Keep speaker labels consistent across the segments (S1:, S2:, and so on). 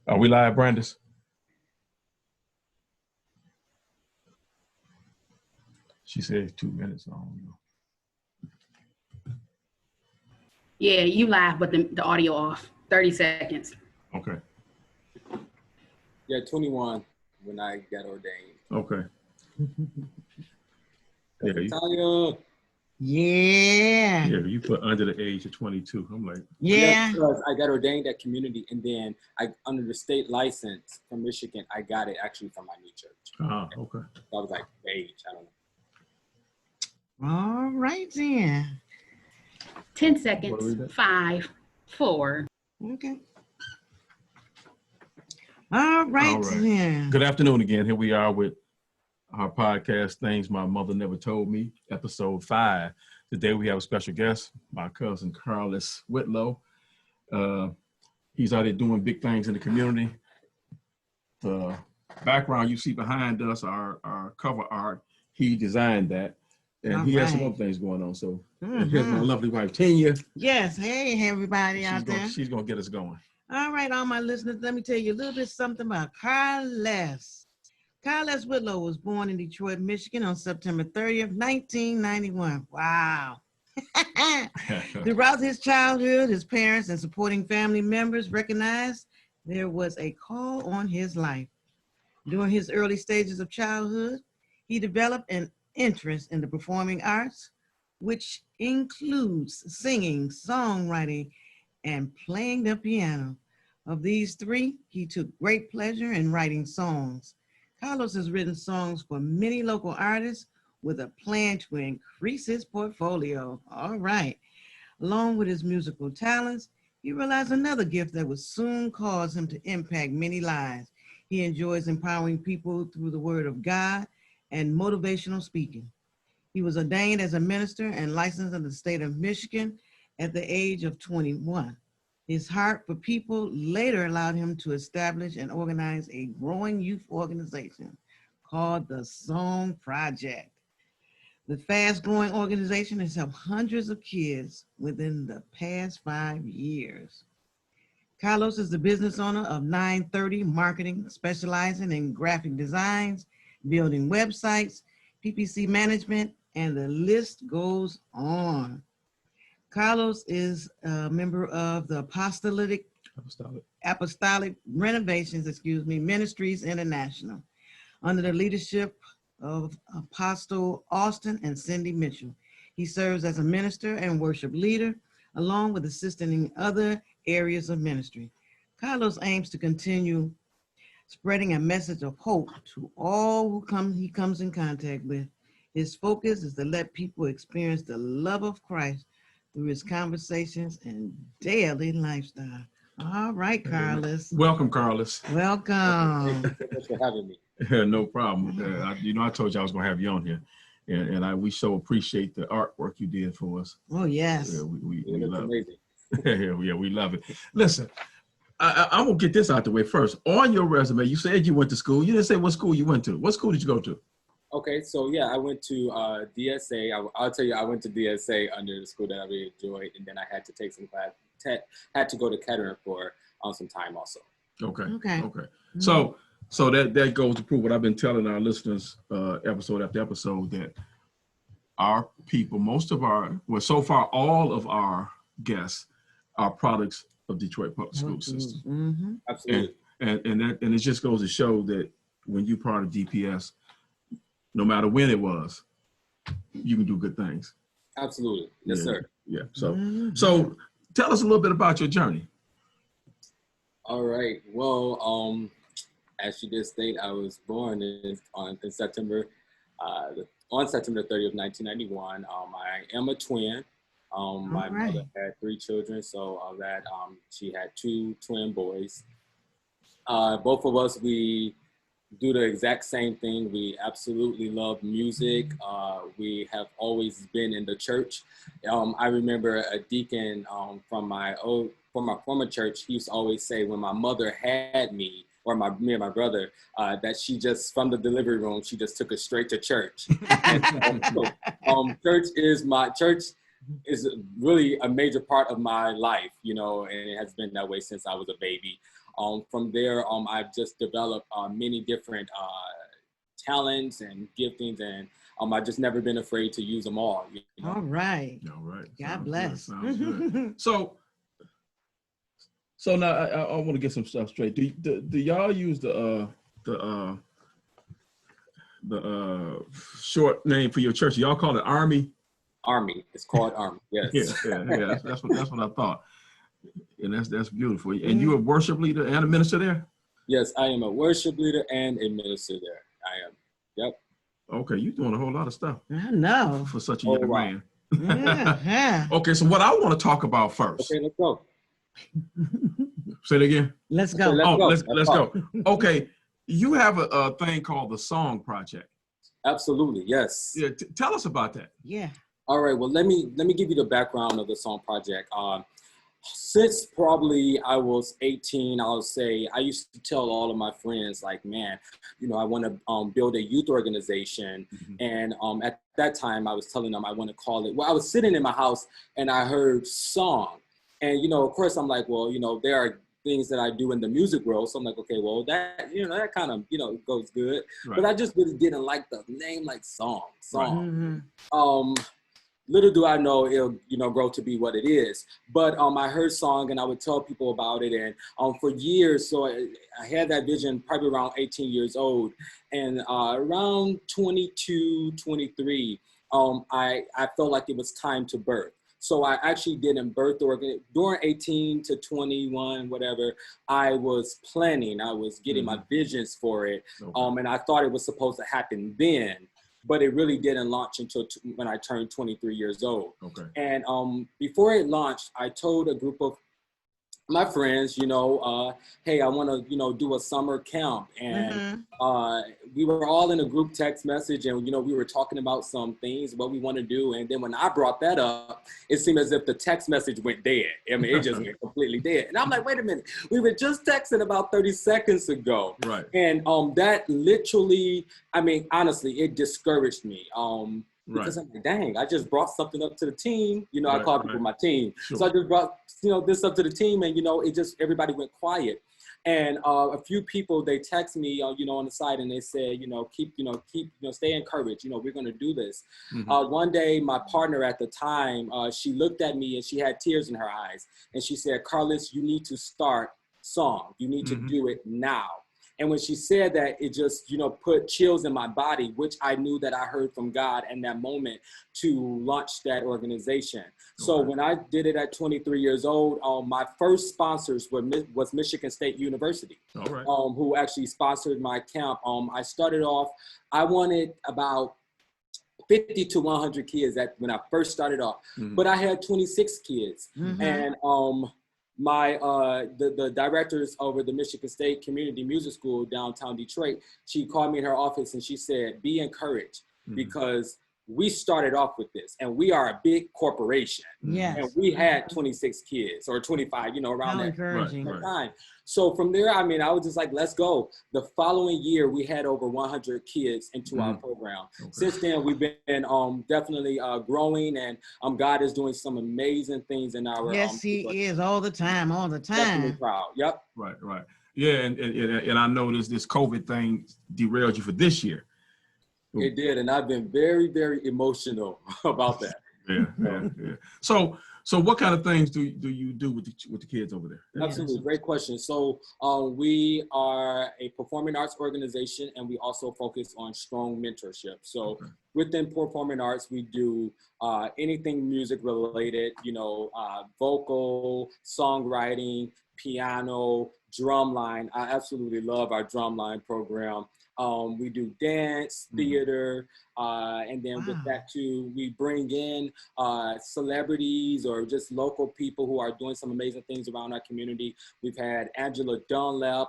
S1: Are we live, Brandis? She said 2 minutes. I don't know.
S2: Yeah, you live, but the audio off. 30 seconds.
S1: Okay.
S3: Yeah, 21 when I got ordained.
S1: Okay. Yeah,
S3: Tynia.
S4: Yeah.
S1: Yeah, you put under the age of 22. I'm like,
S4: Yeah.
S3: Because I got ordained at community, and then I, under the state license from Michigan, I got it actually from my new church.
S1: okay.
S3: So I was like, age, I don't know.
S4: All right then.
S2: 10 seconds. 5, 4.
S4: Okay. All right then.
S1: Good afternoon again. Here we are with our podcast, Things My Mother Never Told Me, episode 5. Today we have a special guest, my cousin Carlos Whitlow. He's out there doing big things in the community. The background you see behind us, our cover art, he designed that. And he has some other things going on. So here's my lovely wife, Tynia.
S4: Yes. Hey, everybody out there.
S1: She's going to get us going.
S4: All right, all my listeners, let me tell you a little bit something about Carlos. Carlos Whitlow was born in Detroit, Michigan on September 30th, 1991. Wow. Throughout his childhood, his parents and supporting family members recognized there was a call on his life. During his early stages of childhood, he developed an interest in the performing arts, which includes singing, songwriting, and playing the piano. Of these three, he took great pleasure in writing songs. Carlos has written songs for many local artists with a plan to increase his portfolio. All right. Along with his musical talents, he realized another gift that would soon cause him to impact many lives. He enjoys empowering people through the word of God and motivational speaking. He was ordained as a minister and licensed in the state of Michigan at the age of 21. His heart for people later allowed him to establish and organize a growing youth organization called the S.O.N.G Project. The fast-growing organization has helped hundreds of kids within the past 5 years. Carlos is the business owner of 930 Marketing, specializing in graphic designs, building websites, PPC management, and the list goes on. Carlos is a member of the Apostolic Renovations, Ministries International, under the leadership of Apostle Austin and Cindy Mitchell. He serves as a minister and worship leader, along with assisting in other areas of ministry. Carlos aims to continue spreading a message of hope to all who he comes in contact with. His focus is to let people experience the love of Christ through his conversations and daily lifestyle. All right, Carlos.
S1: Welcome, Carlos.
S4: Welcome.
S3: Thank you so much for having me.
S1: No problem. I told you I was going to have you on here. And we so appreciate the artwork you did for us.
S4: Oh, yes.
S1: Yeah, we love
S3: amazing.
S1: it. Yeah, we love it. Listen, I'm going to get this out the way first. On your resume, you said you went to school. You didn't say what school you went to. What school did you go to?
S3: Okay, so yeah, I went to DSA. I'll tell you, I went to DSA under the school that I really enjoyed, and then I had to take some class. Had to go to Kettering for some time also.
S1: Okay.
S4: Mm-hmm.
S1: So that goes to prove what I've been telling our listeners episode after episode, that our people, so far all of our guests are products of Detroit Public School System.
S4: Mm-hmm.
S3: Absolutely.
S1: And it just goes to show that when you're part of DPS, no matter when it was, you can do good things.
S3: Absolutely. Yes, sir.
S1: Yeah. So tell us a little bit about your journey.
S3: All right. Well, as you did state, I was born on September 30th, 1991. I am a twin. My mother had 3 children, so of that, she had 2 twin boys. Both of us, we do the exact same thing. We absolutely love music. We have always been in the church. I remember a deacon from my former church. He used to always say, when my mother had me, or me and my brother, that she just, from the delivery room, she just took us straight to church. Church is really a major part of my life, you know, and it has been that way since I was a baby. From there, I've just developed many different talents and giftings, and I've just never been afraid to use them all. You know?
S4: All right.
S1: All right.
S4: God bless.
S1: Sounds good. So now I want to get some stuff straight. Do y'all use the short name for your church? Y'all call it Army?
S3: Army. It's called Army. Yes.
S1: Yeah. That's what I thought. And that's beautiful. And you a worship leader and a minister there?
S3: Yes, I am a worship leader and a minister there. I am. Yep.
S1: Okay, you're doing a whole lot of stuff.
S4: I know.
S1: For such a young man.
S4: Yeah.
S1: Okay, so what I want to talk about first.
S3: Okay, let's go.
S1: Say it again.
S4: Let's go.
S1: Let's go. Okay, you have a thing called the S.O.N.G project.
S3: Absolutely, yes.
S1: Yeah, tell us about that.
S4: Yeah.
S3: All right. Well, let me give you the background of the S.O.N.G project. Since probably I was 18, I'll say I used to tell all of my friends, like, man, you know, I want to build a youth organization. And at that time, I was telling them I want to call it. Well, I was sitting in my house and I heard S.O.N.G, and you know, of course, I'm like, well, you know, there are things that I do in the music world, so I'm like, okay, well, that, you know, that kind of, you know, goes good. Right. But I just really didn't like the name, like S.O.N.G.
S1: Right.
S3: Little do I know it'll, you know, grow to be what it is. But I heard S.O.N.G and I would tell people about it. And for years, so I had that vision probably around 18 years old. And around 22, 23, I felt like it was time to birth. So I actually didn't birth during 18 to 21, whatever. I was planning, I was getting my visions for it. Okay. And I thought it was supposed to happen then. But it really didn't launch until when I turned 23 years old. Okay. And before it launched, I told a group of my friends, you know, hey, I want to, you know, do a summer camp. And we were all in a group text message, and, you know, we were talking about some things, what we want to do. And then when I brought that up, it seemed as if the text message went dead. I mean, it just went completely dead. And I'm like, wait a minute, we were just texting about 30 seconds ago. Right. And that literally, I mean, honestly, it discouraged me. Because I'm like, dang, I just brought something up to the team. You know, I call people my team. Sure. So I just brought, you know, this up to the team, and, you know, it just, everybody went quiet. And a few people, they text me, you know, on the side, and they said, you know, stay encouraged. You know, we're going to do this. One day, my partner at the time, she looked at me and she had tears in her eyes. And she said, Carlos, you need to start S.O.N.G. You need to do it now. And when she said that, it just, you know, put chills in my body, which I knew that I heard from God in that moment to launch that organization. Okay. So when I did it at 23 years old, my first sponsors was Michigan State University, who actually sponsored my camp. I started off, I wanted about 50 to 100 kids when I first started off, but I had 26 kids. And the directors over the Michigan State Community Music School downtown Detroit, she called me in her office and she said, be encouraged, because we started off with this, and we are a big corporation. Yes. And we had 26 kids or 25, you know, around that time. So from there, I mean, I was just like, let's go. The following year, we had over 100 kids into our program. Okay. Since then, we've been definitely growing, and God is doing some amazing things in our.
S4: Yes, He is all the time.
S3: Definitely proud. Yep.
S1: Right. Yeah, and I know this COVID thing derailed you for this year.
S3: It did, and I've been very, very emotional about that.
S1: Yeah. So what kind of things do you do with the kids over there?
S3: Absolutely, great question. So we are a performing arts organization, and we also focus on strong mentorship. So within performing arts, we do anything music related, you know, vocal, songwriting, piano, drumline. I absolutely love our drumline program. We do dance, theater, and then with that too, we bring in celebrities or just local people who are doing some amazing things around our community. We've had Angela Dunlap.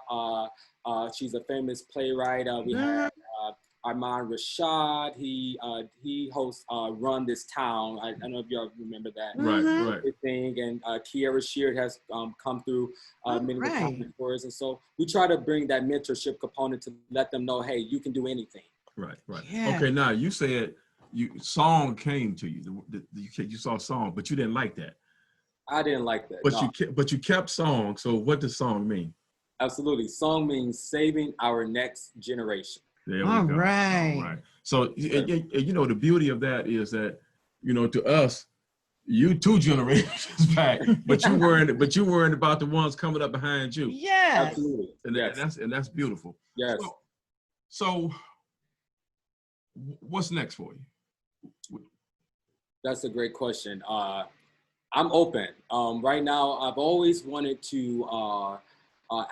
S3: She's a famous playwright. We had Armand Rashad. He hosts Run This Town. I don't know if y'all remember that.
S1: Right.
S3: Thing. And Kiara Sheard has come through many of the conference tours. And so we try to bring that mentorship component to let them know, hey, you can do anything.
S1: Right.
S4: Yeah.
S1: Okay, now you said song came to you. You saw song, but you didn't like that.
S3: I didn't like that.
S1: But
S3: no.
S1: you kept song. So what does song mean?
S3: Absolutely. Song means saving our next generation.
S1: There we
S4: All
S1: go.
S4: right.
S1: All right. So you know, the beauty of that is that, you know, to us, you 2 generations back, but you weren't about the ones coming up behind you.
S4: Yes.
S3: Absolutely.
S1: And
S3: Yes.
S1: that's beautiful.
S3: Yes.
S1: So what's next for you?
S3: That's a great question. I'm open. Right now, I've always wanted to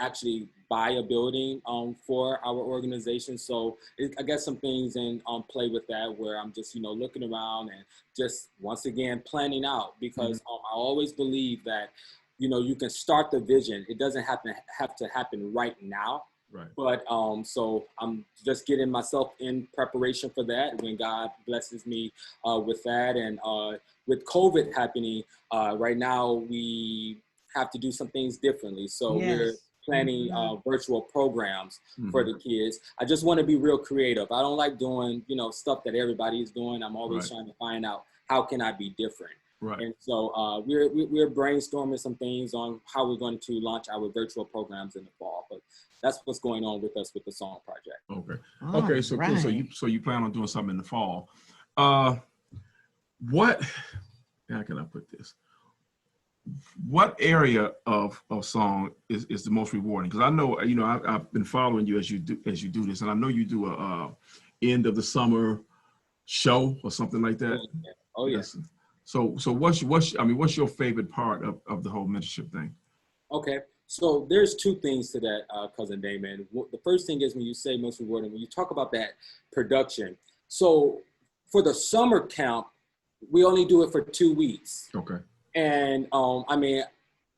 S3: actually buy a building for our organization. So I got some things in play with that, where I'm just, you know, looking around and just once again planning out, because I always believe that, you know, you can start the vision. It doesn't have to happen right now.
S1: Right.
S3: But so I'm just getting myself in preparation for that when God blesses me with that. And with COVID happening right now, we have to do some things differently. So we're planning virtual programs for the kids. I just want to be real creative. I don't like doing, you know, stuff that everybody is doing. I'm always trying to find out, how can I be different?
S1: Right.
S3: And so we're brainstorming some things on how we're going to launch our virtual programs in the fall. But that's what's going on with us with the S.O.N.G project.
S1: Okay.
S4: All
S1: Okay. So
S4: right.
S1: cool. So you plan on doing something in the fall. What? How can I put this? What area of song is the most rewarding? Because I know, you know, I've been following you as you do this, and I know you do a end of the summer show or something like that.
S3: Oh yeah.
S1: Yes. So what's your favorite part of the whole mentorship thing?
S3: Okay. So there's 2 things to that, Cousin Damon. The first thing is, when you say most rewarding, when you talk about that production. So for the summer camp, we only do it for 2 weeks.
S1: Okay.
S3: And I mean,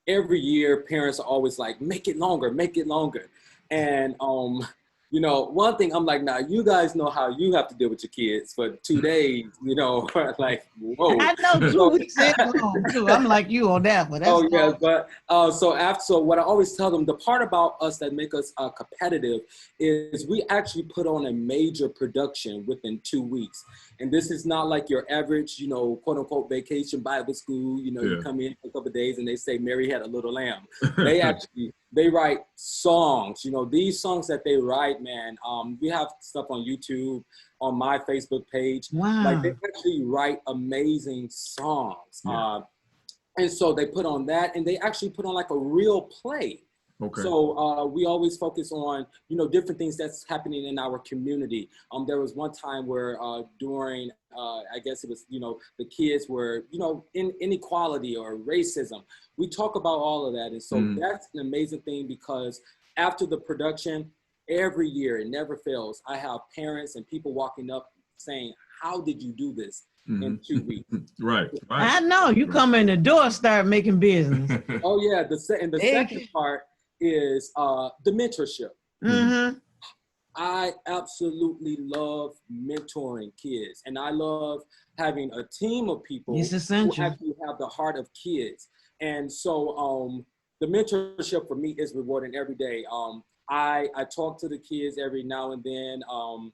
S3: every year parents are always like, make it longer. And you know, one thing I'm like, now you guys know how you have to deal with your kids for 2 days, you know, like, whoa.
S4: I know 2 weeks is long too. I'm like you on that one.
S3: Oh yeah, but so what I always tell them, the part about us that make us competitive is we actually put on a major production within 2 weeks. And this is not like your average, you know, quote unquote vacation Bible school. You know, you come in for a couple of days and they say Mary had a little lamb. They write songs. You know, these songs that they write, man. We have stuff on YouTube, on my Facebook page.
S4: Wow.
S3: Like, they actually write amazing songs. And so they put on that, and they actually put on like a real play.
S1: Okay.
S3: So we always focus on, you know, different things that's happening in our community. There was one time where during, I guess it was, you know, the kids were, you know, in inequality or racism. We talk about all of that. And so that's an amazing thing, because after the production, every year, it never fails, I have parents and people walking up saying, how did you do this in 2 weeks?
S1: Right.
S4: I know. You come in the door, start making business.
S3: Oh yeah. The second part is the mentorship. I absolutely love mentoring kids, and I love having a team of people who actually have the heart of kids. And so the mentorship for me is rewarding every day. I talk to the kids every now and then. On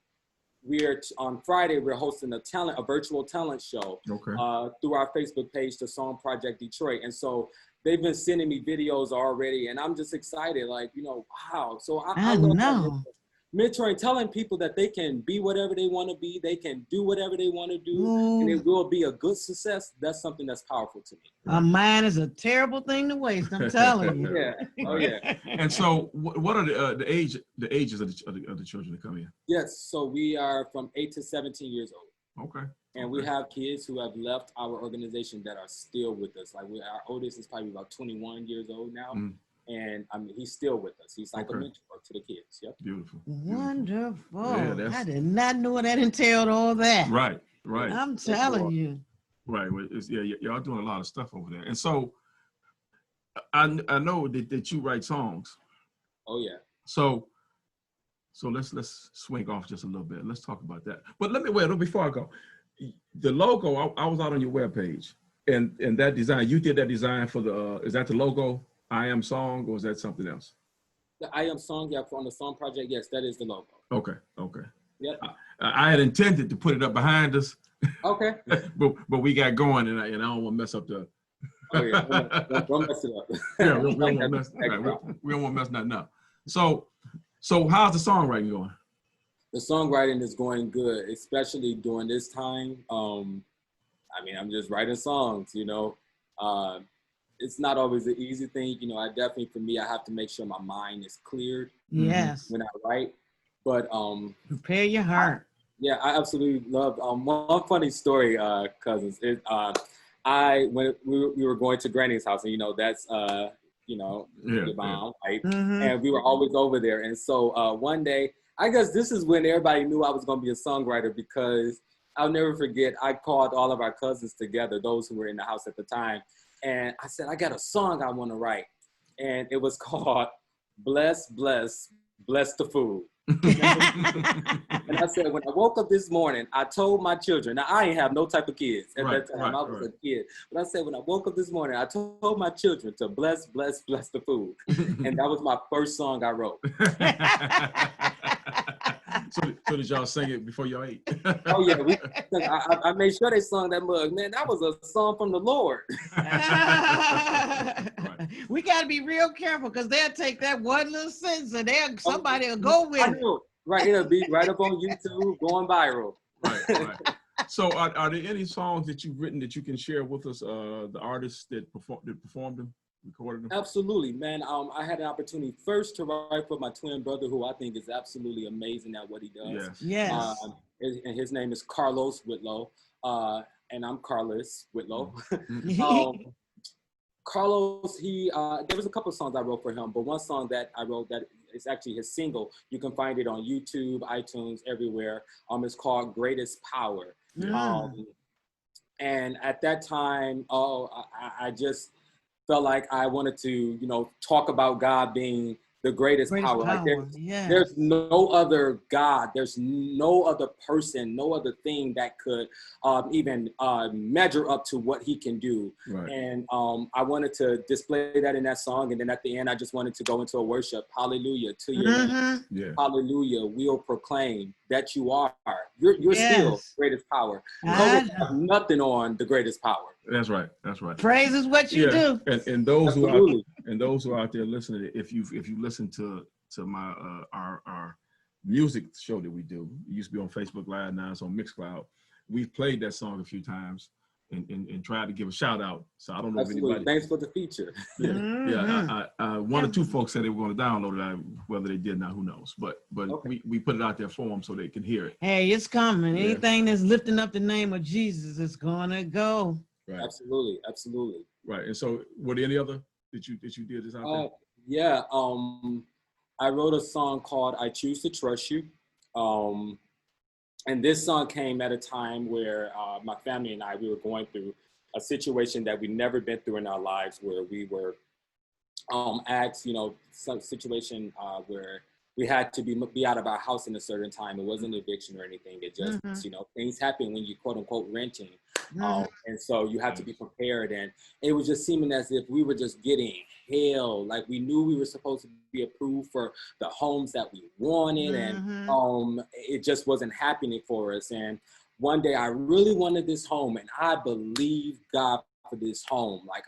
S3: Friday, we're hosting a virtual talent show through our Facebook page, the S.O.N.G Project Detroit. And so they've been sending me videos already, and I'm just excited, like, you know, wow. So I love mentoring, telling people that they can be whatever they want to be, they can do whatever they want to do, and it will be a good success. That's something that's powerful to me.
S4: A mind is a terrible thing to waste, I'm telling you.
S3: Oh yeah.
S1: And so what are the ages of the children that come in?
S3: Yes, so we are from 8 to 17 years old.
S1: Okay.
S3: And we have kids who have left our organization that are still with us. Like, our oldest is probably about 21 years old now. And I mean, he's still with us. He's like a mentor to the kids. Yep.
S1: Beautiful.
S4: Wonderful.
S1: Yeah,
S4: I did not know that entailed all that.
S1: Right.
S4: I'm telling you.
S1: Right. Well, y'all doing a lot of stuff over there. And so I know that you write songs.
S3: Oh yeah.
S1: So let's swing off just a little bit. Let's talk about that. But before I go, the logo, I was out on your webpage, and that design, you did that design for the, is that the logo, I Am Song, or is that something else?
S3: The I Am Song, yeah, on the S.O.N.G project, yes, that is the logo.
S1: Okay.
S3: Yep.
S1: I had intended to put it up behind us,
S3: Okay.
S1: but we got going, and I don't want to mess up the.
S3: Oh yeah, don't mess it up.
S1: Yeah, we don't want to mess. Right, we don't want to mess nothing up. So how's the songwriting going?
S3: The songwriting is going good, especially during this time. I mean, I'm just writing songs, you know. It's not always an easy thing, you know. For me, I have to make sure my mind is cleared.
S4: Yes.
S3: When I write, but
S4: prepare your heart.
S3: I absolutely love. One funny story, cousins. When we were going to Granny's house, and you know that's your mom, right? And we were always over there. And so one day, I guess this is when everybody knew I was going to be a songwriter, because I'll never forget, I called all of our cousins together, those who were in the house at the time. And I said, I got a song I want to write. And it was called Bless, Bless, Bless the Food. And I said, when I woke up this morning, I told my children, now I ain't have no type of kids at that time, I was a kid. But I said, when I woke up this morning, I told my children to bless, bless, bless the food. And that was my first song I wrote.
S1: So did y'all sing it before y'all ate?
S3: Oh yeah, I made sure they sung that mug. Man, that was a song from the Lord.
S4: We got to be real careful, because they'll take that one little sentence and somebody will go with it.
S3: Right, it'll be right up on YouTube, going viral.
S1: Right. So are there any songs that you've written that you can share with us, the artists that performed them? Recorded them?
S3: Absolutely, man. I had an opportunity first to write for my twin brother, who I think is absolutely amazing at what he does.
S4: Yes.
S3: And his name is Carlos Whitlow, and I'm Carlos Whitlow. Carlos, there was a couple of songs I wrote for him, but one song that I wrote that is actually his single. You can find it on YouTube, iTunes, everywhere. It's called Greatest Power. And at that time, I just felt like I wanted to, talk about God being the greatest power. Like there's no other God, there's no other person, no other thing that could even measure up to what he can do. Right. And I wanted to display that in that song. And then at the end, I just wanted to go into a worship. Hallelujah to your name. Yeah. Hallelujah. We'll proclaim that you are. You're still greatest power. Have nothing on the greatest power.
S1: That's right.
S4: Praise is what you do.
S1: And those who are out there listening, if you listen to my our music show that we do, it used to be on Facebook Live, now it's on Mixcloud. We've played that song a few times and tried to give a shout out. So I don't know if anybody.
S3: Thanks for the feature.
S1: One or two folks said they were going to download it. Whether they did, now who knows? But okay. we put it out there for them so they can hear it.
S4: Hey, it's coming. Yeah. Anything that's lifting up the name of Jesus is gonna go.
S1: Right.
S3: Absolutely.
S1: Right. And so, were there any other that you did this out there?
S3: Yeah. I wrote a song called "I Choose to Trust You," and this song came at a time where my family and we were going through a situation that we'd never been through in our lives, where we were asked, some situation where we had to be out of our house in a certain time. It wasn't eviction or anything. It just, things happen when you quote unquote renting. And so you have to be prepared. And it was just seeming as if we were just getting hell. Like we knew we were supposed to be approved for the homes that we wanted. And it just wasn't happening for us. And one day I really wanted this home, and I believed God for this home. Like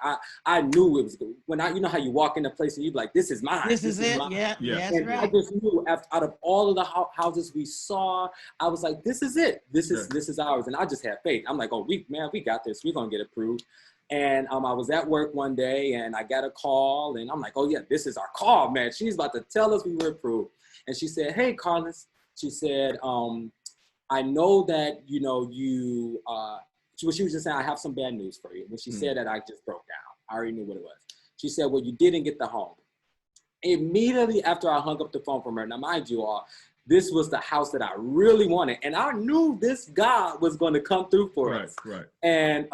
S3: I knew it was good. When you know how you walk in a place and you're like, this is mine.
S4: This is it.
S3: Mine.
S4: Yeah.
S3: And right. I just knew out of all of the houses we saw, I was like, this is it. This is ours. And I just had faith. I'm like, we got this. We're gonna get approved. And I was at work one day and I got a call and I'm like, oh yeah, this is our call, man. She's about to tell us we were approved. And she said, hey, Carlos. She said, I know that she was just saying, I have some bad news for you. When she said that, I just broke down. I already knew what it was. She said, well, you didn't get the home. Immediately after I hung up the phone from her, now mind you all, this was the house that I really wanted. And I knew this God was going to come through for us. Right. And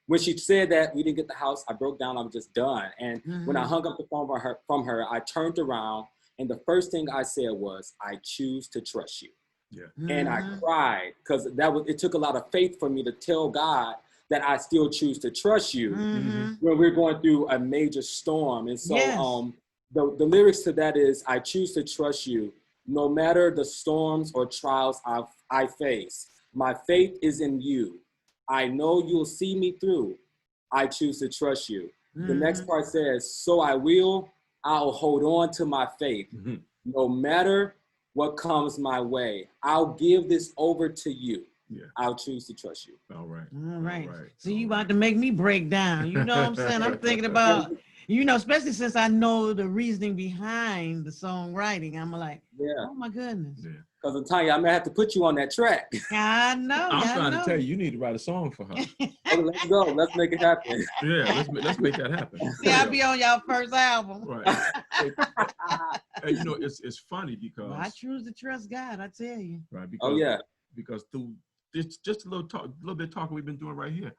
S3: when she said that we didn't get the house, I broke down. I was just done. And when I hung up the phone from her, I turned around. And the first thing I said was, I choose to trust you. Yeah. And I cried because it took a lot of faith for me to tell God that I still choose to trust you when we're going through a major storm. And so the lyrics to that is, I choose to trust you no matter the storms or trials I face. My faith is in you. I know you'll see me through. I choose to trust you. The next part says, so I'll hold on to my faith. No matter what comes my way, I'll give this over to you. Yeah. I'll choose to trust you.
S1: All right.
S4: All right. So you about to make me break down. You know what I'm saying? I'm thinking about, especially since I know the reasoning behind the songwriting. I'm like, oh my goodness. Yeah.
S3: Because Tynia, I may have to put you on that track.
S4: I know.
S1: I'm trying to tell you, you need to write a song for her.
S3: Okay, let's go. Let's make it happen.
S1: Yeah, let's make that happen.
S4: Yeah, I'll be on y'all first album.
S1: Right. And it's funny because
S4: I choose to trust God. I tell you.
S1: Right. Because, because through just a little bit of talking we've been doing right here,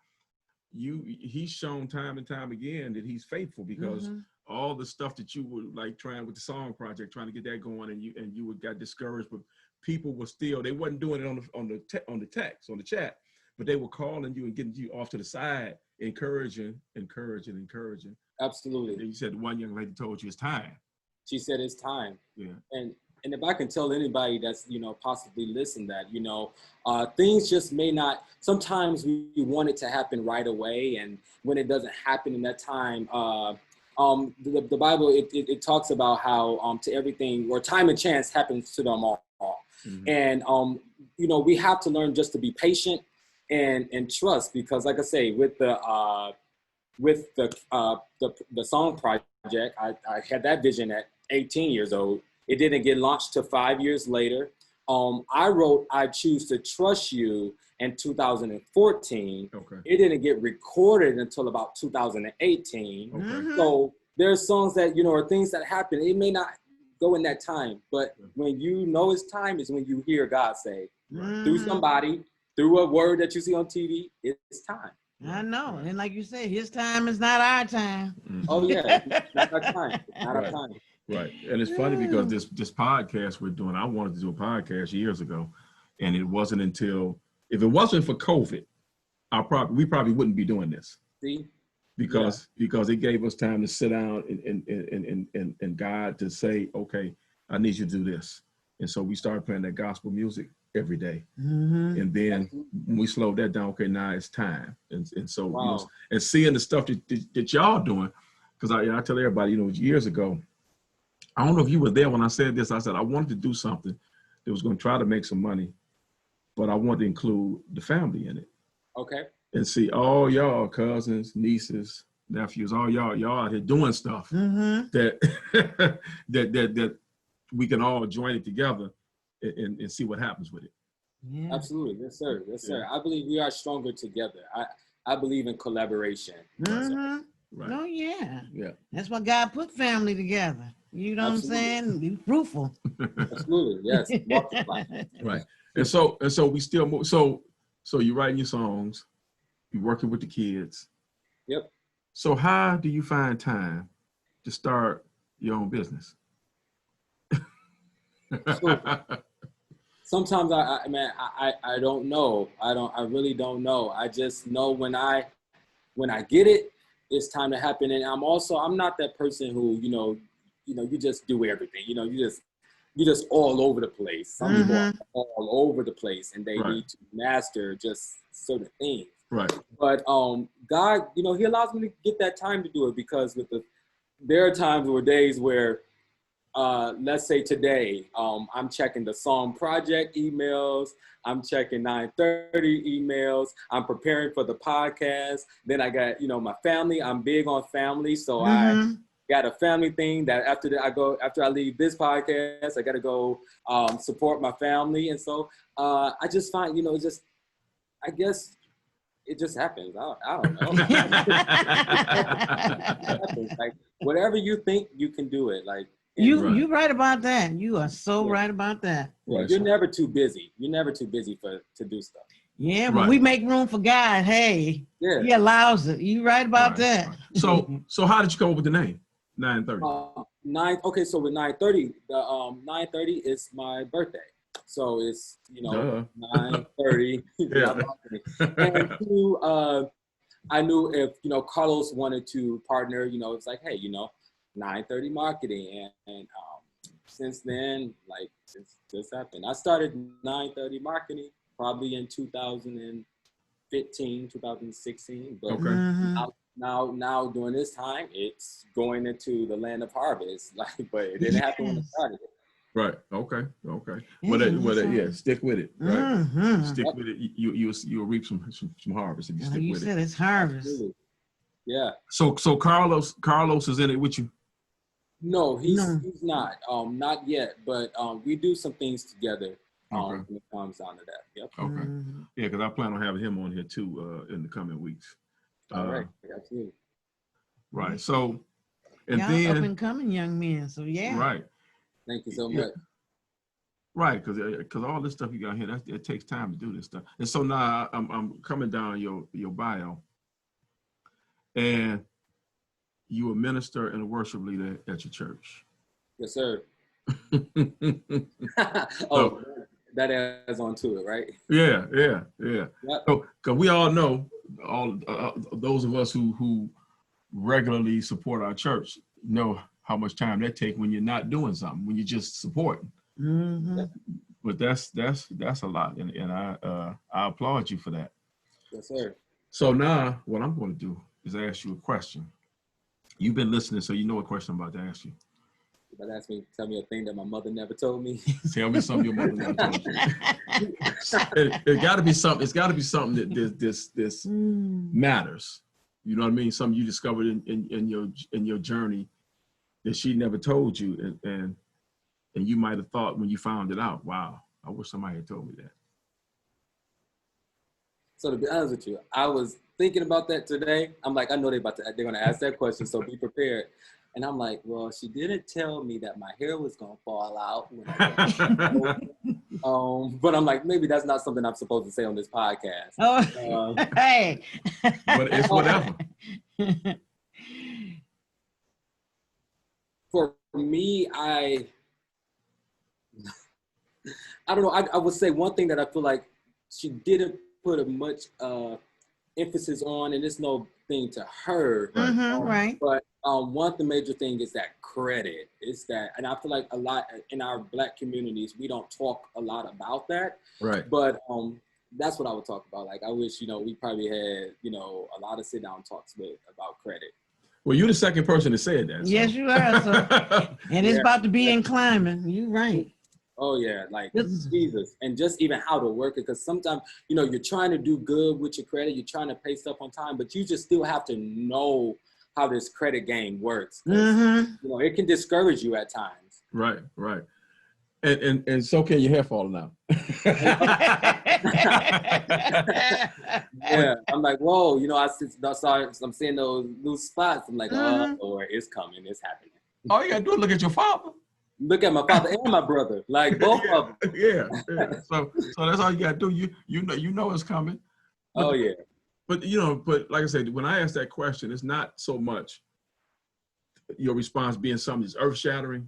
S1: he's shown time and time again that he's faithful, because all the stuff that you were like trying with the song project, trying to get that going, and you got discouraged, but people were still, they wasn't doing it on the text, on the chat, but they were calling you and getting you off to the side, encouraging.
S3: Absolutely.
S1: And you said one young lady told you it's time.
S3: She said it's time.
S1: Yeah.
S3: And if I can tell anybody that's, possibly listen that, things just may not, sometimes we want it to happen right away. And when it doesn't happen in that time, the Bible, it talks about how to everything, or time and chance happens to them all. And, we have to learn just to be patient and trust, because like I say, with the song project, I had that vision at 18 years old. It didn't get launched till 5 years later. I wrote I Choose to Trust You in 2014. Okay. It didn't get recorded until about 2018. Okay. So there's songs that, are things that happen. It may not go in that time, but when it's time is when you hear God say, through somebody, through a word that you see on TV, it's time.
S4: I know. And like you said, his time is not our time.
S3: Oh, yeah. It's not our time. It's not our time.
S1: Right. And it's funny because this podcast we're doing, I wanted to do a podcast years ago, and it wasn't until, if it wasn't for COVID, we probably wouldn't be doing this.
S3: See?
S1: Because it gave us time to sit down and God to say, okay, I need you to do this. And so we started playing that gospel music every day. And then when we slowed that down, okay, now it's time. And so, and seeing the stuff that y'all doing, because I tell everybody, years ago, I don't know if you were there when I said this. I said I wanted to do something that was going to try to make some money, but I wanted to include the family in it.
S3: Okay.
S1: And see all y'all cousins, nieces, nephews, all y'all out here doing stuff that that we can all join it together and see what happens with it.
S4: Yeah.
S3: Absolutely. Yes, sir. Yes, sir. I believe we are stronger together. I believe in collaboration.
S1: Right.
S4: Oh, yeah.
S1: Yeah.
S4: That's why God put family together. You know what I'm saying? Be fruitful.
S3: Absolutely. Yes.
S1: Right. And so we still move. So you're writing your songs, you're working with the kids.
S3: Yep.
S1: So how do you find time to start your own business?
S3: Sometimes I don't know. I really don't know. I just know when I get it, it's time to happen. And I'm not that person who, you just do everything. You just all over the place. Some people are all over the place, and they need to master just certain things.
S1: Right.
S3: But God, He allows me to get that time to do it, because there are times or days where, let's say today, I'm checking the song project emails. I'm checking 9:30 emails. I'm preparing for the podcast. Then I got, my family. I'm big on family, so I got a family thing that after I leave this podcast, I got to go support my family. And so I just find, I guess it just happens. I don't know. Like, whatever you think, you can do it. Like,
S4: you right about that. You are so right about that.
S3: Right. You're never too busy. You're never too busy to do stuff.
S4: Yeah, when we make room for God, hey, He allows it. You right about that.
S1: Right. So how did you come up with the name 9:30?
S3: Okay, so with 9:30, the 9:30 is my birthday. So it's 9:30. And I knew if Carlos wanted to partner, it's like, hey, 9:30 marketing, and since then, like, this happened. I started 9:30 marketing probably in 2015, 2016. But
S4: Mhm.
S3: now during this time, it's going into the land of harvest. Like, but it didn't happen when it
S4: Yes.
S3: started.
S1: Right. Okay.
S4: Yeah,
S1: Stick with it. Right.
S4: Mhm.
S1: Stick
S3: Yep.
S1: with it. You'll reap some harvest if you stick
S4: You
S1: with
S4: said
S1: it.
S4: it's harvest.
S3: Absolutely. Yeah.
S1: So Carlos is in it with you.
S3: No, he's
S4: No.
S3: not yet. But we do some things together.
S1: Okay.
S3: When it comes down to that. Yep.
S1: Okay.
S4: Mhm.
S1: Yeah, because I plan on having him on here too in the coming weeks.
S3: All right. Absolutely.
S1: Right. So, and
S4: Y'all up
S1: then
S4: and coming young men. So yeah.
S1: right.
S3: Thank you so
S1: Yeah.
S3: much.
S1: Right, because all this stuff you got here, it takes time to do this stuff. And so now I'm coming down your bio, and you a minister and a worship leader at your church.
S3: Yes, sir.
S1: So,
S3: that adds on to it, right?
S1: yeah.
S3: Yep.
S1: So, because we all know, all those of us who regularly support our church know how much time that takes when you're not doing something, when you're just supporting.
S4: Mhm.
S1: But that's a lot, and I applaud you for that.
S3: Yes, sir.
S1: So now what I'm going to do is ask you a question. You've been listening, so you know what question I'm about to ask you.
S3: But tell me a thing that my mother never told me.
S1: Tell me something your mother never told you. It got to be something. It's got to be something that this matters. You know what I mean? Something you discovered in your journey that she never told you, and you might have thought when you found it out, wow, I wish somebody had told me that.
S3: So to be honest with you, I was thinking about that today. I'm like, I know they're going to ask that question, so be prepared. And I'm like, well, she didn't tell me that my hair was going to fall out when I but I'm like, maybe that's not something I'm supposed to say on this podcast.
S4: Oh, hey.
S1: But it's whatever.
S3: For me, I don't know. I would say one thing that I feel like she didn't put a much emphasis on, and it's no thing to her.
S4: Right.
S3: But one of the major thing is that credit. It's that, and I feel like a lot in our Black communities, we don't talk a lot about that.
S1: Right.
S3: But that's what I would talk about. Like, I wish, we probably had, a lot of sit down talks about credit.
S1: Well, you're the second person to say that.
S4: Yes,
S1: so.
S4: you are. So. And it's about to be in climbing. You're right.
S3: Oh yeah, like Jesus, and just even how to work it, because sometimes you're trying to do good with your credit, you're trying to pay stuff on time, but you just still have to know how this credit game works. It can discourage you at times.
S1: Right. And so can your hair falling out.
S3: Yeah, I'm like, whoa, I'm seeing those loose spots. I'm like, oh Lord, it's coming, it's happening.
S1: All you gotta do is look at your father.
S3: Look at my father and my brother, like both of them.
S1: Yeah. So that's all you gotta do. You know it's coming. But,
S3: yeah.
S1: But like I said, when I ask that question, it's not so much your response being something that's earth shattering.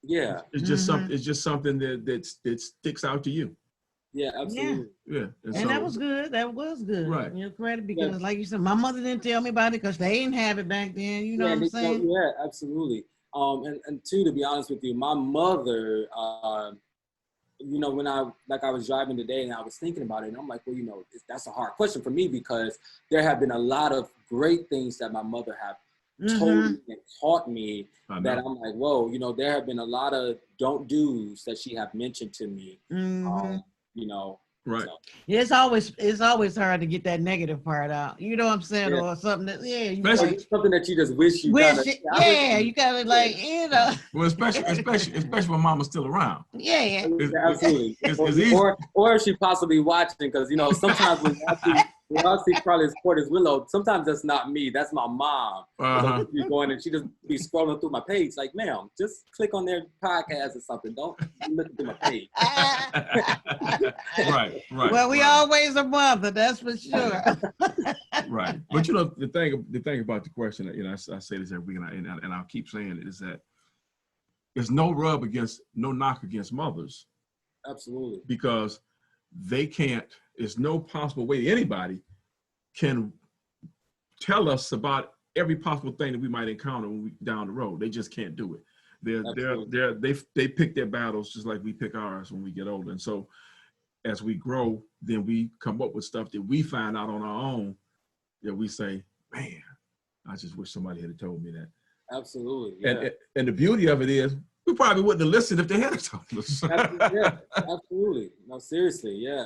S3: Yeah.
S1: It's just something. It's just something that sticks out to you.
S3: Yeah, absolutely.
S1: Yeah.
S4: And that was good. That was good.
S1: Right.
S4: Your credit, because like you said, my mother didn't tell me about it because they didn't have it back then. You know what I'm saying?
S3: Yeah, absolutely. And two, to be honest with you, my mother, when I was driving today and I was thinking about it, and I'm like, well, that's a hard question for me, because there have been a lot of great things that my mother have told me and taught me that I'm like, whoa, there have been a lot of don't do's that she have mentioned to me,
S1: Right.
S3: So.
S4: It's always hard to get that negative part out. You know what I'm saying? Yeah. Or something that,
S3: something that you just wish you
S4: you gotta
S1: Well, especially when mama's still around.
S4: Yeah.
S3: Absolutely.
S1: It's easy.
S3: Or she possibly watching, because sometimes when I see Carly support is Whitlow, sometimes that's not me, that's my mom. She's going and she just be scrolling through my page, like, ma'am, just click on their podcast or something. Don't look through my page.
S1: Right.
S4: Well, we always a mother, that's for sure.
S1: Right. But the thing about the question, I say this every week, and I'll keep saying it, is that there's no knock against mothers.
S3: Absolutely.
S1: Because there's no possible way anybody can tell us about every possible thing that we might encounter down the road. They just can't do it. They pick their battles just like we pick ours when we get older. And so as we grow, then we come up with stuff that we find out on our own that we say, man, I just wish somebody had told me that.
S3: Absolutely. Yeah.
S1: And the beauty of it is, we probably wouldn't have listened if they had told us.
S3: Yeah, absolutely. No, seriously, yeah.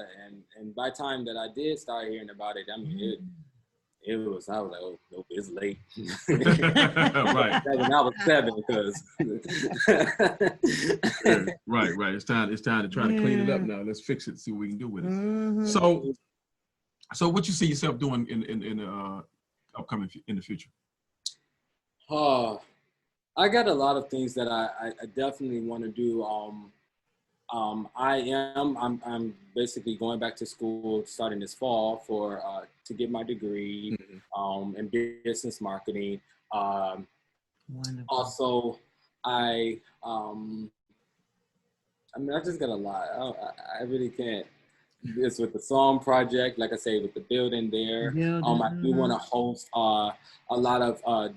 S3: And by the time that I did start hearing about it, I mean, I was like, oh, nope, it's late.
S1: Right.
S3: When I was 7, because
S1: right. It's time to try to clean it up now. Let's fix it, see what we can do with it.
S4: Mm-hmm.
S1: So what you see yourself doing in upcoming in the future?
S3: I got a lot of things that I definitely want to do. I'm basically going back to school starting this fall to get my degree in business marketing.
S4: Wonderful.
S3: Also, I just got a lot. I really can't. This with the S.O.N.G project, like I say, with the building there. I do want to host a lot of. I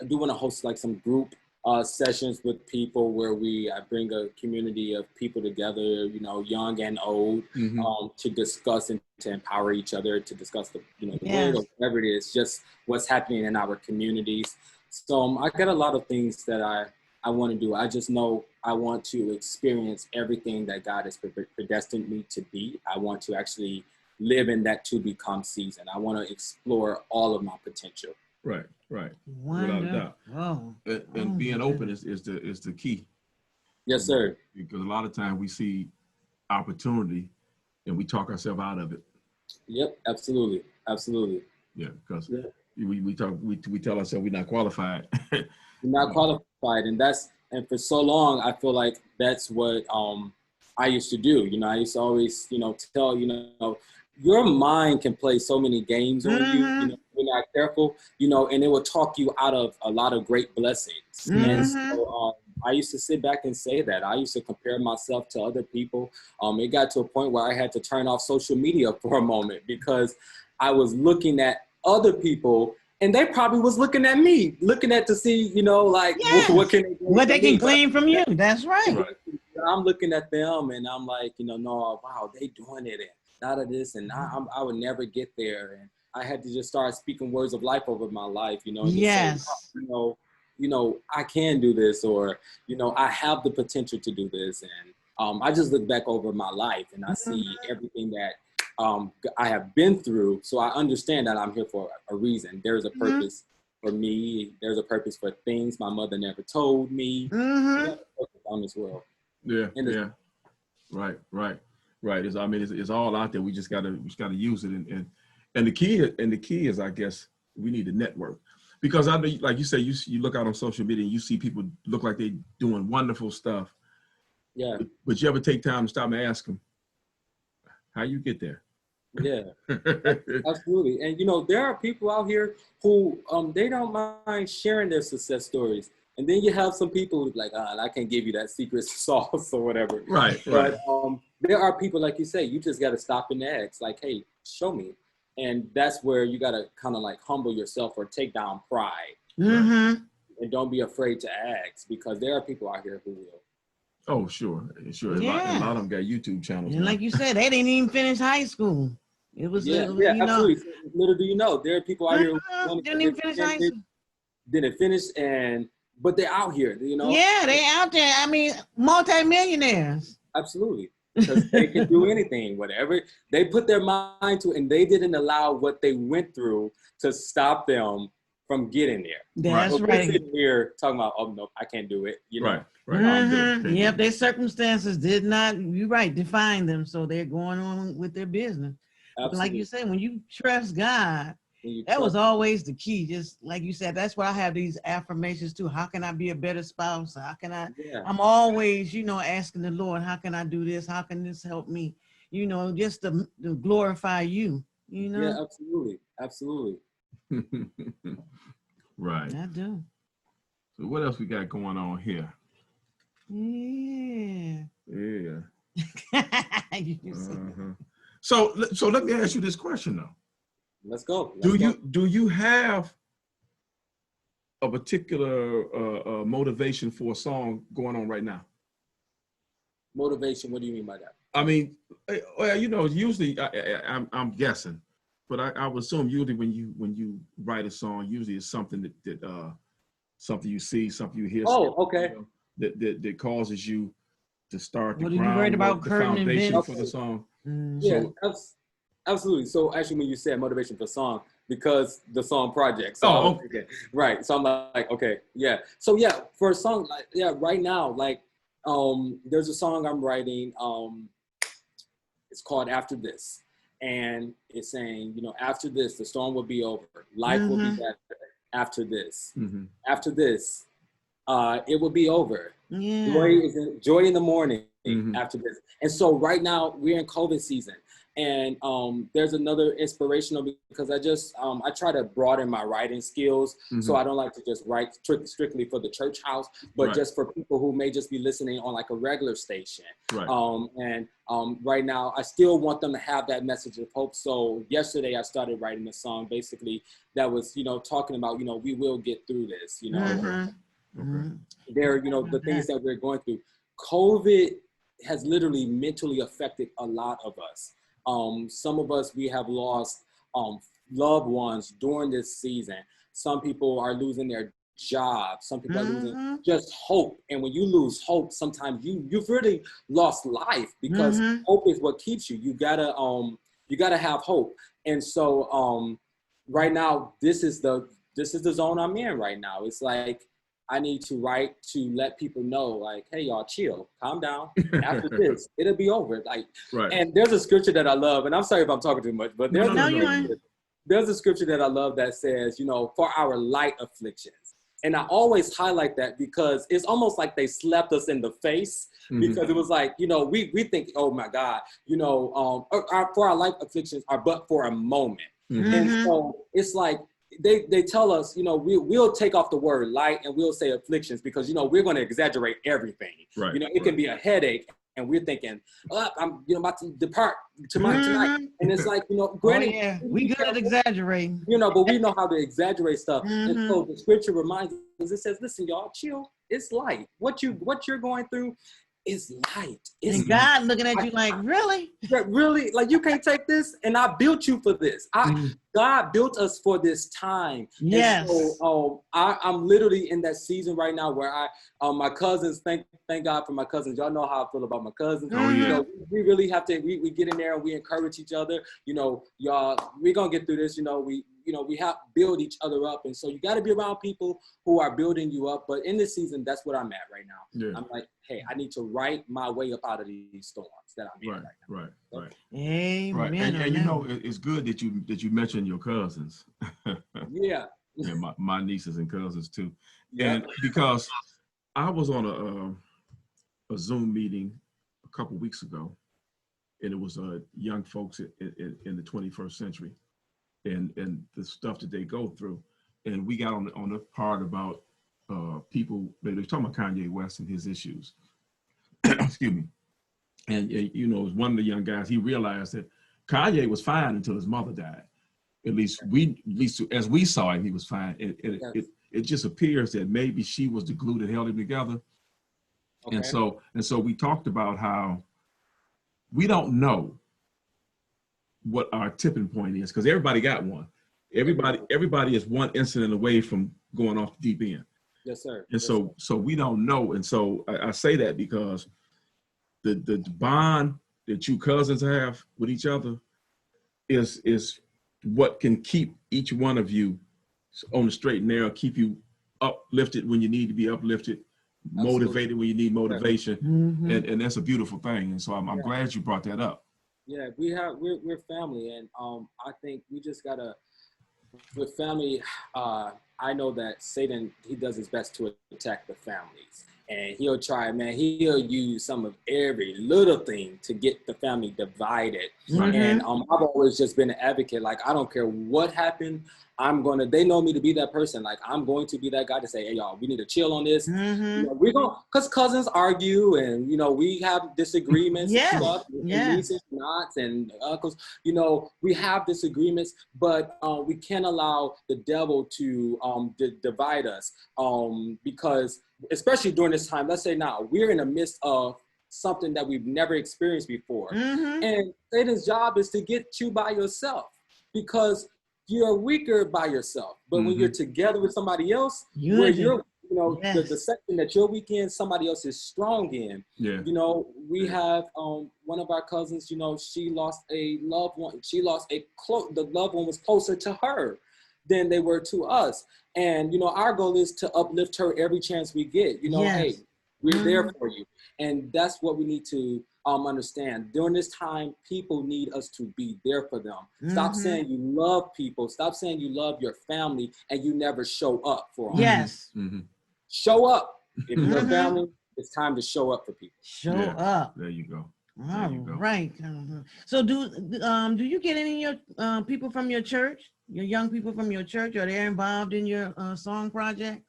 S3: do want to host like some group sessions with people where I bring a community of people together, you know, young and old, to discuss and to empower each other, to discuss the word or whatever it is, just what's happening in our communities. So I got a lot of things that I want to do. I just know I want to experience everything that God has predestined me to be. I want to actually live in that to become season. I want to explore all of my potential.
S1: Right.
S4: Without
S1: a doubt.
S4: Oh.
S1: And being open is the key.
S3: Yes, sir.
S1: Because a lot of times we see opportunity and we talk ourselves out of it.
S3: Yep, absolutely.
S1: Yeah, because we tell ourselves we're not qualified.
S3: We're not qualified, and for so long I feel like that's what I used to do. You know, I used to always tell your mind can play so many games on you. You know, if you're not careful. And it will talk you out of a lot of great blessings. And so I used to sit back and say that. I used to compare myself to other people. It got to a point where I had to turn off social media for a moment because I was looking at other people and they probably was looking at me, to see, what
S4: they can glean from you. That's right.
S3: I'm looking at them and I'm like, no, wow, they doing it and out of this, and I would never get there. And I had to just start speaking words of life over my life, and just say, I can do this, or, I have the potential to do this. And I just look back over my life and I see everything that I have been through. So I understand that I'm here for a reason. There's a purpose for me. There's a purpose for things my mother never told me. There's a purpose on this world.
S1: Yeah. Right. It's all out there. We just gotta use it. And the key is, I guess, we need to network. Because I know, like you say, you look out on social media and you see people look like they're doing wonderful stuff.
S3: Yeah.
S1: But you ever take time to stop and ask them, how you get there?
S3: Yeah, absolutely. And there are people out here who they don't mind sharing their success stories. And then you have some people who like, I can't give you that secret sauce or whatever.
S1: Right.
S3: But there are people, like you say, you just got to stop and ask, like, hey, show me. And that's where you got to kind of like humble yourself or take down pride. And don't be afraid to ask, because there are people out here who will.
S1: Oh, sure.
S4: Yeah.
S1: A lot of them got YouTube channels.
S4: And like you said, they didn't even finish high school. It was
S3: absolutely. Little do you know, there are people out here who
S4: didn't even finish high school.
S3: Didn't finish, but they're out here,
S4: Yeah, they out there. I mean, multi-millionaires.
S3: Absolutely. Because they can do anything, whatever they put their mind to, and they didn't allow what they went through to stop them from getting there.
S4: That's right.
S3: We're sitting here talking about, oh no, I can't do it.
S1: Right.
S4: Yep, their circumstances did not, you're right, define them. So they're going on with their business. Like you said, when you trust God, that was always the key. Just like you said, that's why I have these affirmations too. How can I be a better spouse? How can I? Yeah. I'm always, asking the Lord, how can I do this? How can this help me? Just to glorify you.
S3: Yeah, absolutely.
S1: Right.
S4: I do.
S1: So what else we got going on here?
S4: Yeah.
S1: So let me ask you this question though.
S3: Let's go.
S1: Do you have a particular motivation for a song going on right now?
S3: Motivation? What do you mean by that?
S1: I mean, well, you know, usually I'm guessing, but I would assume usually when you write a song, usually it's something that something you see, something you hear,
S3: Oh, okay.
S1: you know, that causes you to start the
S4: What did you write about
S1: groundwork, the
S4: Curtin and
S1: foundation
S4: Vince?
S1: for the song.
S3: Yeah,
S1: So,
S3: absolutely. So actually, when you said motivation for song, because the song project, so I
S1: oh,
S3: was thinking, right. So I'm like, okay, yeah. So yeah, for a song, like, yeah, right now, like, there's a song I'm writing. It's called After This, and it's saying, you know, after this, the storm will be over. Life will be better after this. After this, it will be over.
S4: Yeah.
S3: Joy in the morning after this. And so right now we're in COVID season, and there's another inspirational, because I try to broaden my writing skills. So I don't like to just write strictly for the church house, but just for people who may just be listening on like a regular station. Right now I still want them to have that message of hope. So yesterday I started writing a song basically that was, you know, talking about, you know, we will get through this, you know. There, you know, the things that we're going through. COVID has literally mentally affected a lot of us. Some of us, we have lost loved ones during this season. Some people are losing their jobs. Some people are losing just hope. And when you lose hope, sometimes you've really lost life, because hope is what keeps you. You gotta have hope. And so right now, this is the zone I'm in right now. It's like, I need to write to let people know, like, hey, y'all, chill, calm down. After this, it'll be over. Like, and there's a scripture that I love, and I'm sorry if I'm talking too much, but there's a scripture that I love that says, you know, for our light afflictions. And I always highlight that because it's almost like they slapped us in the face, because it was like, you know, we think, oh my God, you know, for our light afflictions are but for a moment. And so it's like, they tell us, you know, we'll take off the word light and we'll say afflictions, because, you know, we're going to exaggerate everything. You know, it can be a headache, and we're thinking, oh, I'm, you know, about to depart tonight. And it's like, you know, granted,
S4: we good at exaggerating.
S3: You know, but we know how to exaggerate stuff. And so the scripture reminds us, it says, listen, y'all, chill. It's light. What you're going through is light. It's
S4: and God looking at you like, really?
S3: Really? Like, you can't take this? And I built you for this. God built us for this time.
S4: Yes.
S3: And so I'm literally in that season right now where my cousins, thank God for my cousins. Y'all know how I feel about my cousins.
S1: Oh, yeah.
S3: You know, we really have to, we get in there and we encourage each other. You know, y'all, we're going to get through this. You know, we have to build each other up. And so you got to be around people who are building you up. But in this season, that's what I'm at right now. Yeah. I'm like, hey, I need to write my way up out of these storms that I'm in right now.
S1: Right.
S4: Amen.
S1: And you know, it's good that you mentioned your cousins.
S3: Yeah.
S1: And my nieces and cousins too. Yeah. And because I was on a Zoom meeting a couple weeks ago, and it was young folks in the 21st century, and the stuff that they go through. And we got on the part about people, they were talking about Kanye West and his issues. Excuse me. And you know, one of the young guys, he realized that Kanye was fine until his mother died. At least as we saw him, he was fine. It just appears that maybe she was the glue that held him together. Okay. And so we talked about how we don't know what our tipping point is, because everybody got one. Everybody is one incident away from going off the deep end.
S3: Yes, sir.
S1: And so we don't know. And so I say that because the bond that you cousins have with each other is what can keep each one of you on the straight and narrow, keep you uplifted when you need to be uplifted, motivated when you need motivation. And that's a beautiful thing. And so I'm glad you brought that up.
S3: Yeah, we're family, and I think we just gotta, with family, I know that Satan, he does his best to attack the families. And he'll try, man, he'll use some of every little thing to get the family divided. And I've always just been an advocate. Like, I don't care what happened. They know me to be that person. Like, I'm going to be that guy to say, hey, y'all, we need to chill on this. You know, because cousins argue, and, you know, we have disagreements and stuff, and nieces, knots, and uncles. You know, we have disagreements, but we can't allow the devil to divide us, because especially during this time, let's say now, we're in the midst of something that we've never experienced before.
S4: Mm-hmm.
S3: And Satan's job is to get you by yourself, because you're weaker by yourself. But when you're together with somebody else, where you're, the section that you're weak in, somebody else is strong in.
S1: Yeah.
S3: We have one of our cousins, she lost a loved one. She lost the loved one was closer to her than they were to us. And, our goal is to uplift her every chance we get. Hey, we're there for you. And that's what we need to understand. During this time, people need us to be there for them. Stop saying you love people. Stop saying you love your family and you never show up for them.
S4: Yes.
S3: Show up. If you're a family, it's time to show up for people.
S4: Show up.
S1: There you go.
S4: All right. So do you get any of your people from your church, your young people from your church, are they involved in your song project?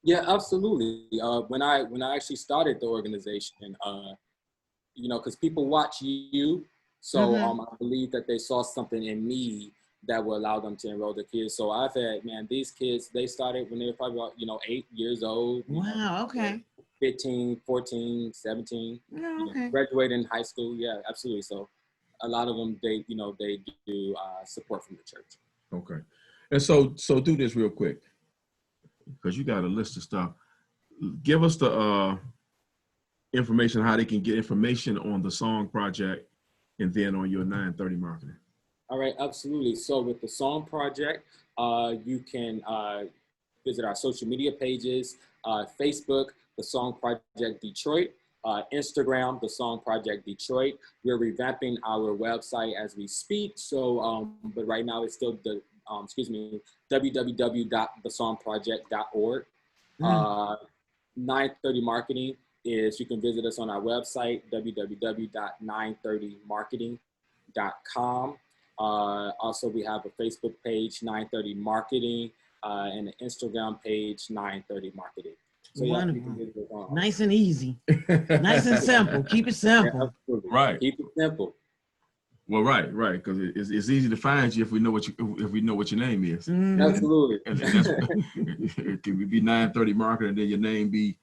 S3: Yeah, absolutely. When I actually started the organization, because people watch you, so I believe that they saw something in me that will allow them to enroll the kids. So I've had, these kids, they started when they were probably about, 8 years old.
S4: Wow, okay.
S3: 15, 14, 17.
S4: Yeah, okay.
S3: Graduated in high school. Yeah, absolutely. So a lot of them, they do support from the church.
S1: Okay. And so do this real quick, because you got a list of stuff. Give us the information, how they can get information on the song project and then on your 930 marketing.
S3: All right, absolutely. So with the song project, you can visit our social media pages, Facebook, The Song Project Detroit, Instagram, The Song Project Detroit. We're revamping our website as we speak. So, but right now it's still www.thesongproject.org. 930 Marketing is, you can visit us on our website, www.930marketing.com. Also, we have a Facebook page, 930 Marketing, and an Instagram page, 930 Marketing. So yeah,
S4: nice and easy, nice and simple. Keep it simple.
S3: Yeah,
S1: right.
S3: Keep it simple.
S1: Well, right, because it's easy to find you if we know what your name is.
S3: Absolutely.
S1: And it can be 930 Marketing, and then your name be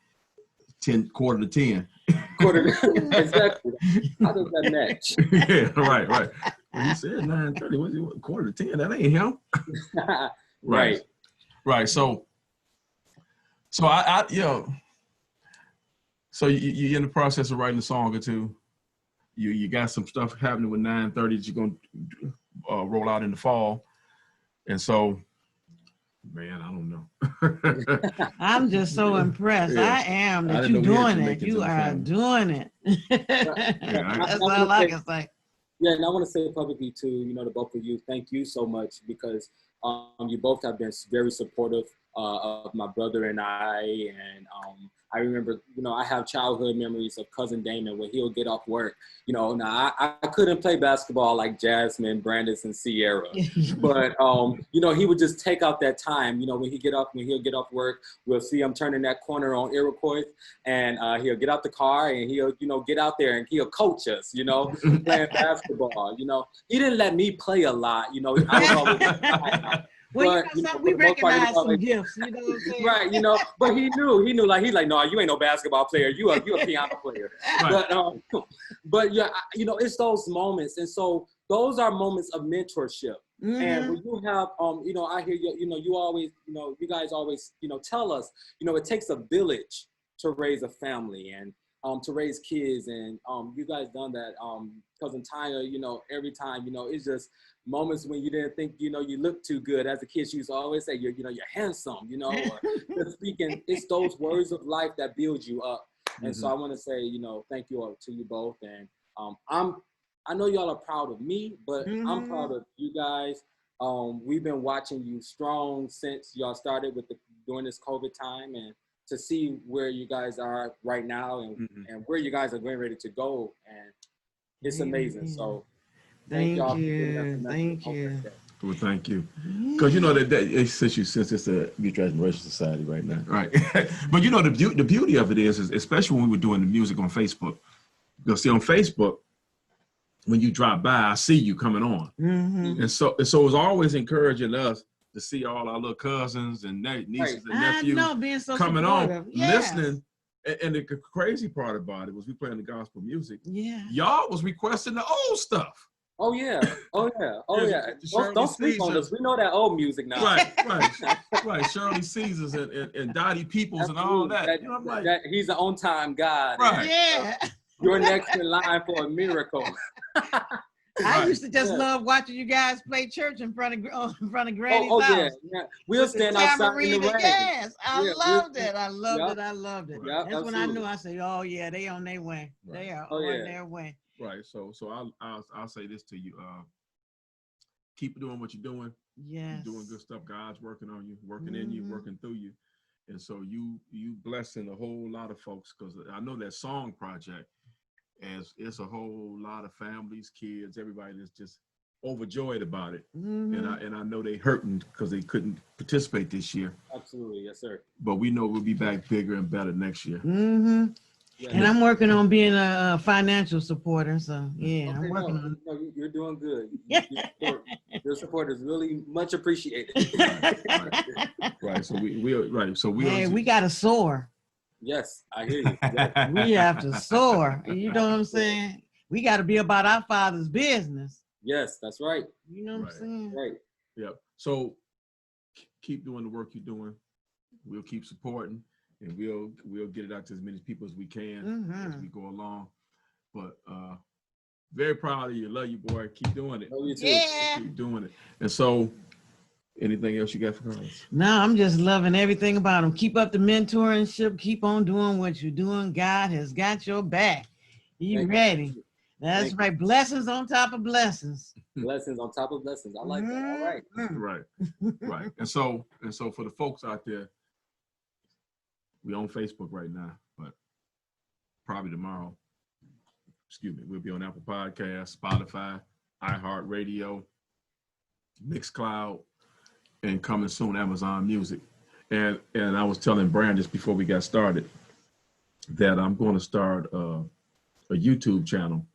S1: quarter to 10.
S3: Exactly. How does that match?
S1: Yeah, right. When you said 930, what's it, quarter to 10? That ain't him. Right. So I so you're in the process of writing a song or two. You got some stuff happening with 930 that you're gonna roll out in the fall, and so, man, I don't know.
S4: I'm just so impressed. Yeah. I am that you're doing it. You are doing it. That's all I can say.
S3: Yeah, and I want to say publicly too, to both of you, thank you so much, because you both have been very supportive of my brother and I. And I remember, I have childhood memories of cousin Damon when he'll get off work. Now I couldn't play basketball like Jasmine, Brandis, and Sierra, but he would just take out that time. When he'll get off work, we'll see him turning that corner on Iroquois, and he'll get out the car and he'll get out there and he'll coach us. Playing basketball. He didn't let me play a lot. I was always.
S4: Well, we recognize some gifts, what I'm saying?
S3: Right, but he knew, he's like, no, you ain't no basketball player, you a piano player. Right. But yeah, it's those moments, and so those are moments of mentorship. And when you have, I hear you always, you guys always, tell us, it takes a village to raise a family and to raise kids, and you guys done that. Cousin Tynia, every time, it's just moments when you didn't think, you look too good. As a kid, she used to always say, you're handsome, or just speaking. It's those words of life that build you up. And so I want to say, thank you all to you both. And I know y'all are proud of me, but I'm proud of you guys. We've been watching you strong since y'all started during this COVID time, and to see where you guys are right now and where you guys are getting ready to go. And it's amazing. So
S4: thank you. Thank you.
S1: Well, thank you. Because that since it's a Mutual Admiration Society right now, right? But the beauty of it is especially when we were doing the music on Facebook. Because see, on Facebook, when you drop by, I see you coming on, and so it's always encouraging us to see all our little cousins and nieces and nephews
S4: being so
S1: coming
S4: supportive.
S1: on, listening And the crazy part about it was we playing the gospel music.
S4: Yeah.
S1: Y'all was requesting the old stuff.
S3: Oh yeah. Oh yeah. Oh yeah. Don't sleep on us. We know that old music now.
S1: Right. Shirley Caesars and Dottie Peoples and all that. You know, I'm like,
S3: that he's an on-time God.
S1: Right.
S4: Yeah.
S3: You're next in line for a miracle.
S4: I used to just love watching you guys play church in front of Granny's house.
S3: Yeah. We'll stand outside in the rain.
S4: Yes, I loved it. I loved it.
S3: Yep,
S4: That's when I knew. I said, "Oh yeah, they on their way. Right. They are on their way."
S1: Right. So I'll say this to you: keep doing what you're doing.
S4: Yes.
S1: You're doing good stuff. God's working on you, working in you, working through you, and so you blessing a whole lot of folks, because I know that S.O.N.G project. As it's a whole lot of families, kids, everybody that's just overjoyed about it. And I know they hurting because they couldn't participate this year.
S3: Absolutely, yes, sir.
S1: But we know we'll be back bigger and better next year.
S3: Yeah.
S4: And I'm working on being a financial supporter. So yeah, I'm working on it.
S3: No, you're doing good. Your support is really much appreciated.
S1: Right. So we
S4: got to soar.
S3: Yes, I hear you. Yes.
S4: We have to soar. You know what I'm saying? We got to be about our Father's business.
S3: Yes, that's right.
S4: You know what I'm saying?
S3: Right.
S1: Yep. So keep doing the work you're doing. We'll keep supporting, and we'll get it out to as many people as we can as we go along. But very proud of you. Love you, boy. Keep doing it.
S3: Love you too.
S4: Yeah.
S1: Keep doing it. And so, anything else you got for Carlos?
S4: No, I'm just loving everything about him. Keep up the mentorship. Keep on doing what you're doing. God has got your back. You ready? That's right. Blessings on top of blessings.
S3: Blessings on top of blessings. I like that. All right.
S1: Right. And so for the folks out there, we on Facebook right now, but probably tomorrow, we'll be on Apple Podcasts, Spotify, iHeartRadio, Mixcloud, and coming soon, Amazon Music. And I was telling Brandon before we got started that I'm going to start a YouTube channel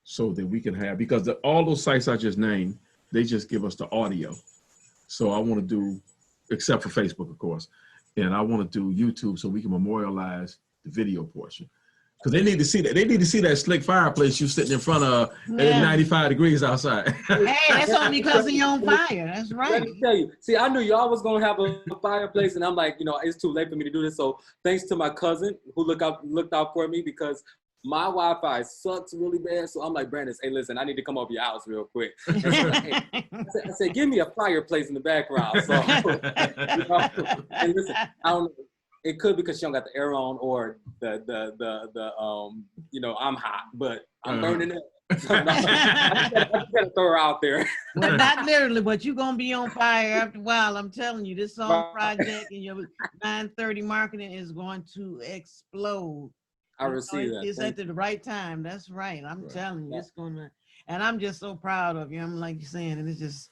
S1: so that we can have, because all those sites I just named, they just give us the audio. So I want to do, except for Facebook, of course, and I want to do YouTube so we can memorialize the video portion. Because they need to see that. They need to see that slick fireplace you sitting in front of at 95 degrees outside.
S4: Hey, that's only because of your own fire. That's right.
S3: Let me tell you. See, I knew y'all was gonna have a fireplace, and I'm like, it's too late for me to do this. So thanks to my cousin who looked out for me, because my Wi-Fi sucks really bad. So I'm like, Brandon, hey, listen, I need to come over your house real quick. And so, I said, give me a fireplace in the background. So, and listen, I don't know. It could be because she don't got the air on, or the I'm hot, but I'm burning it. So I just gotta throw her out there.
S4: Well, not literally, but you're gonna be on fire after a while. I'm telling you, this S.O.N.G project and your 930 marketing is going to explode.
S3: I receive that.
S4: It's at the right time. That's right. I'm telling you, it's gonna. And I'm just so proud of you. I'm like you're saying, and it's just.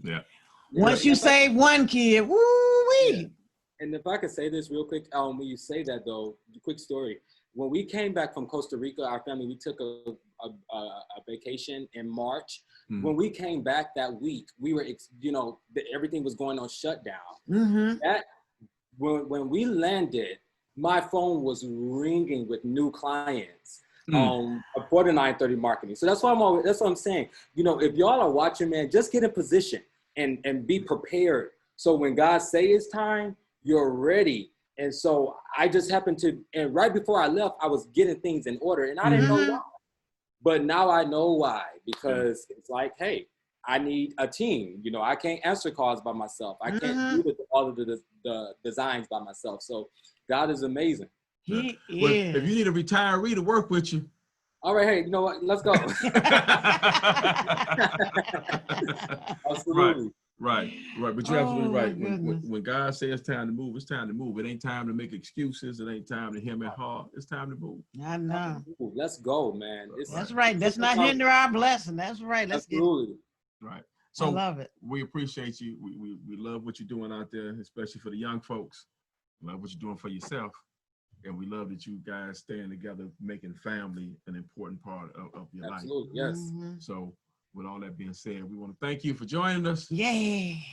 S1: Yeah.
S4: Once you save one kid, woo-wee.
S3: And if I could say this real quick, when you say that though, quick story. When we came back from Costa Rica, our family, we took a vacation in March. When we came back that week, we were, everything was going on shutdown. That when we landed, my phone was ringing with new clients for the 930 marketing. So that's what I'm saying. If y'all are watching, man, just get in position and be prepared. So when God say it's time, you're ready. And so I just happened to, and right before I left, I was getting things in order, and I didn't know why. But now I know why, because it's like, hey, I need a team. I can't answer calls by myself. I can't do all of the designs by myself. So God is amazing.
S1: Well, if you need a retiree to work with you.
S3: All right, hey, you know what? Let's go. Absolutely.
S1: Right. But you're absolutely right. When God says it's time to move, it's time to move. It ain't time to make excuses. It ain't time to hem and haw. It's time to move.
S4: I know.
S3: Let's go, man.
S4: That's right. Let's not hinder our blessing. That's right. Let's
S3: absolutely.
S1: Right. So
S4: I love it.
S1: We appreciate you. We love what you're doing out there, especially for the young folks. We love what you're doing for yourself. And we love that you guys staying together, making family an important part of your life.
S3: Absolutely, yes.
S1: So with all that being said, we want to thank you for joining us.
S4: Yeah.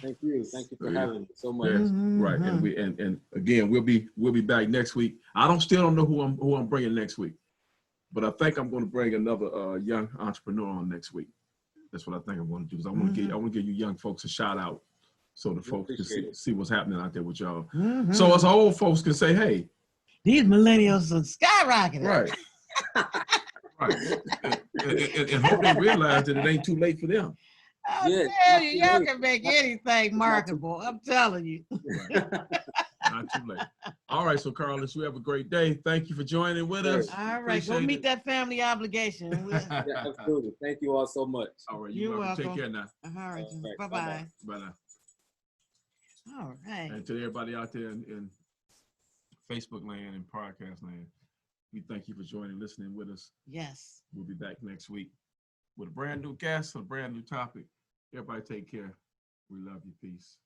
S3: Thank you for having me so much.
S1: Yes, right. And we and again, we'll be back next week. Still don't know who I'm bringing next week, but I think I'm going to bring another young entrepreneur on next week. That's what I think I'm going to do. Because I want to give you young folks a shout out, so the folks can see what's happening out there with y'all. So us old folks can say, hey,
S4: these millennials are skyrocketing.
S1: Right. Right. And hope they realize that it ain't too late for them.
S4: I tell you, y'all can make anything marketable. I'm telling you.
S1: Right. Not too late. All right, so Carlos, we have a great day. Thank you for joining with us.
S4: All right, go meet that family obligation.
S3: Yeah, absolutely. Thank you all so much.
S1: All right,
S4: you're welcome.
S1: Take care now.
S4: All right, bye-bye.
S1: Bye now.
S4: All right.
S1: And to everybody out there in Facebook land and podcast land, we thank you for joining, listening with us.
S4: Yes.
S1: We'll be back next week with a brand new guest, a brand new topic. Everybody take care. We love you. Peace.